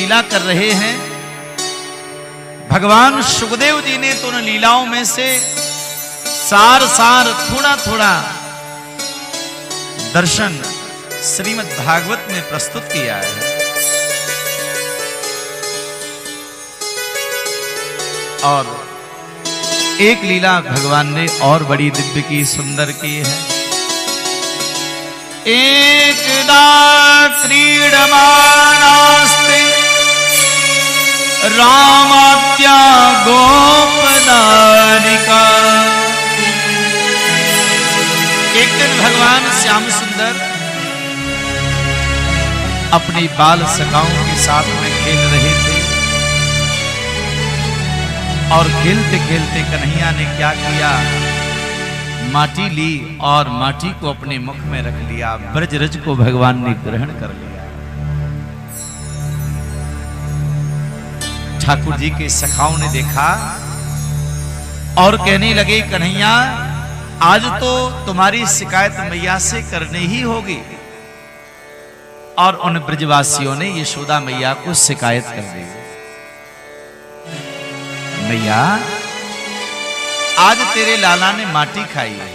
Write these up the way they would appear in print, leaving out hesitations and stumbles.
लीला कर रहे हैं। भगवान सुखदेव जी ने तो उन लीलाओं में से सार थोड़ा थोड़ा दर्शन श्रीमद् भागवत में प्रस्तुत किया है। और एक लीला भगवान ने और बड़ी दिव्य की, सुंदर की है। एकदा क्रीडमानास्ते रामाद्या गोपदारिका। एक दिन भगवान श्याम सुंदर अपनी बाल सखाओं के साथ में खेल रहे थे और खेलते खेलते कन्हैया ने क्या किया, माटी ली और माटी को अपने मुख में रख लिया। ब्रजरज को भगवान ने ग्रहण कर लिया। ठाकुर जी के सखाओं ने देखा और कहने लगे, कन्हैया आज तो तुम्हारी शिकायत मैया से करनी ही होगी। और उन ब्रजवासियों ने यशोदा मैया को शिकायत कर दी, मैया आज तेरे लाला ने माटी खाई है।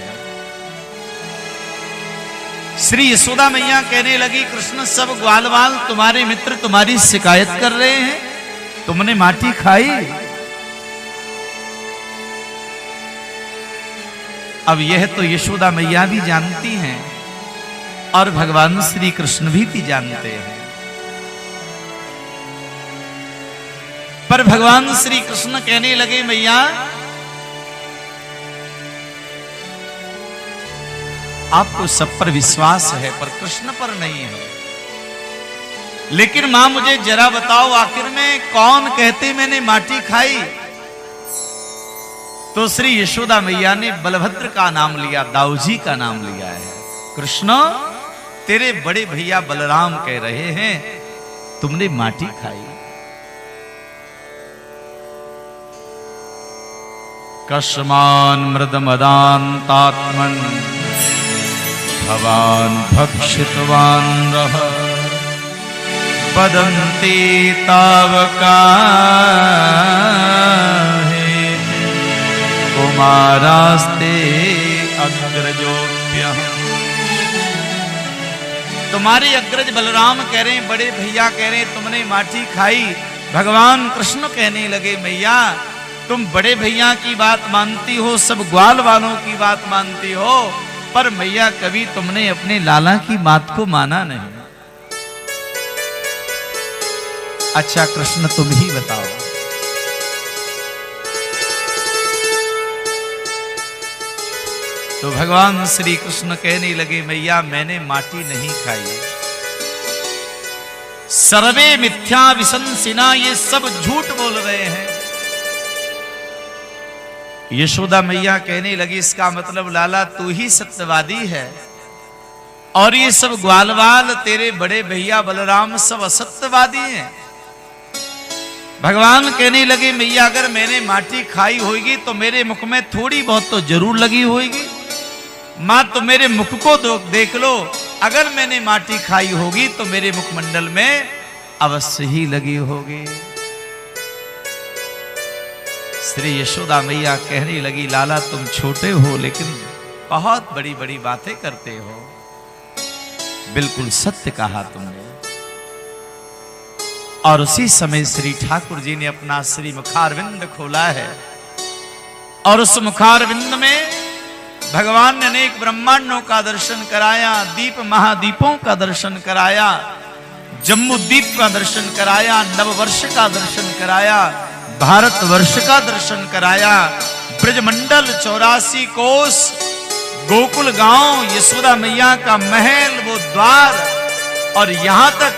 श्री यशोदा मैया कहने लगी, कृष्ण सब ग्वालवाल तुम्हारे मित्र तुम्हारी शिकायत कर रहे हैं, तुमने माटी खाई। अब यह तो यशोदा मैया भी जानती हैं और भगवान श्री कृष्ण भी जानते हैं। पर भगवान श्री कृष्ण कहने लगे, मैया आपको सब पर विश्वास है पर कृष्ण पर नहीं है। लेकिन मां मुझे जरा बताओ, आखिर में कौन कहते मैंने माटी खाई? तो श्री यशोदा मैया ने बलभद्र का नाम लिया, दाऊजी का नाम लिया है। कृष्ण तेरे बड़े भैया बलराम कह रहे हैं तुमने माटी खाई। कस्मान मृदमदान्तात्मन भवान भक्षितवान रह वदन्ति तावका कुमारास्ते अग्रजोभ्यः। तुम्हारे अग्रज बलराम कह रहे हैं, बड़े भैया कह रहे हैं तुमने माटी खाई। भगवान कृष्ण कहने लगे, मैया तुम बड़े भैया की बात मानती हो, सब ग्वाल वालों की बात मानती हो, पर मैया कभी तुमने अपने लाला की बात को माना नहीं। अच्छा कृष्ण तुम ही बताओ। तो भगवान श्री कृष्ण कहने लगे, मैया मैंने माटी नहीं खाई। सर्वे मिथ्या विशंसिना, ये सब झूठ बोल रहे हैं। यशोदा मैया कहने लगी, इसका मतलब लाला तू ही सत्यवादी है और ये सब ग्वालवाल तेरे बड़े भैया बलराम सब असत्यवादी हैं। भगवान कहने लगे, मैया अगर मैंने माटी खाई होगी तो मेरे मुख में थोड़ी बहुत तो जरूर लगी होगी। मां तो मेरे मुख को देख लो, अगर मैंने माटी खाई होगी तो मेरे मुखमंडल में अवश्य ही लगी होगी। श्री यशोदा मैया कहने लगी, लाला तुम छोटे हो लेकिन बहुत बड़ी बड़ी बातें करते हो। बिल्कुल सत्य कहा तुमने। और उसी समय श्री ठाकुर जी ने अपना श्री मुखारविंद खोला है और उस मुखारविंद में भगवान ने अनेक ब्रह्मांडों का दर्शन कराया, दीप महादीपों का दर्शन कराया, जम्मू द्वीप का दर्शन कराया, नववर्ष का दर्शन कराया, भारत वर्ष का दर्शन कराया, ब्रजमंडल 84 कोस, गोकुल गांव, यशोदा मैया का महल, वो द्वार, और यहां तक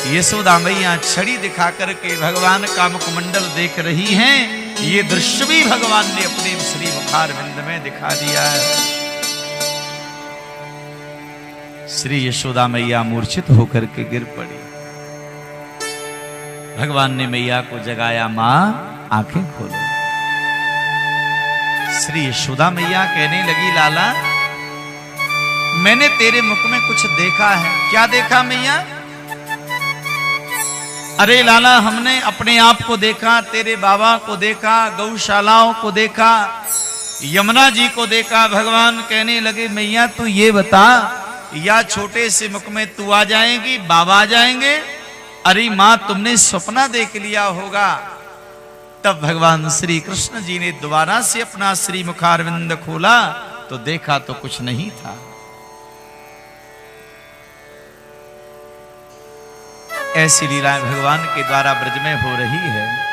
यशोदा मैया छड़ी दिखा करके भगवान का मुखमंडल देख रही हैं। ये दृश्य भी भगवान ने अपने श्री मुखारविंद में दिखा दिया है। श्री यशोदा मैया मूर्छित होकर के गिर पड़ी। भगवान ने मैया को जगाया, मां आंखें खोलो। श्री यशोदा मैया कहने लगी, लाला मैंने तेरे मुख में कुछ देखा है। क्या देखा मैया? अरे लाला, हमने अपने आप को देखा, तेरे बाबा को देखा, गौशालाओं को देखा, यमुना जी को देखा। भगवान कहने लगे, मैया तू ये बता, या छोटे से मुख में तू आ जाएगी, बाबा आ जाएंगे? अरे मां, तुमने सपना देख लिया होगा। तब भगवान श्री कृष्ण जी ने दोबारा से अपना श्री मुखारविंद खोला तो देखा तो कुछ नहीं था। ऐसी लीलाएं भगवान के द्वारा ब्रज में हो रही है।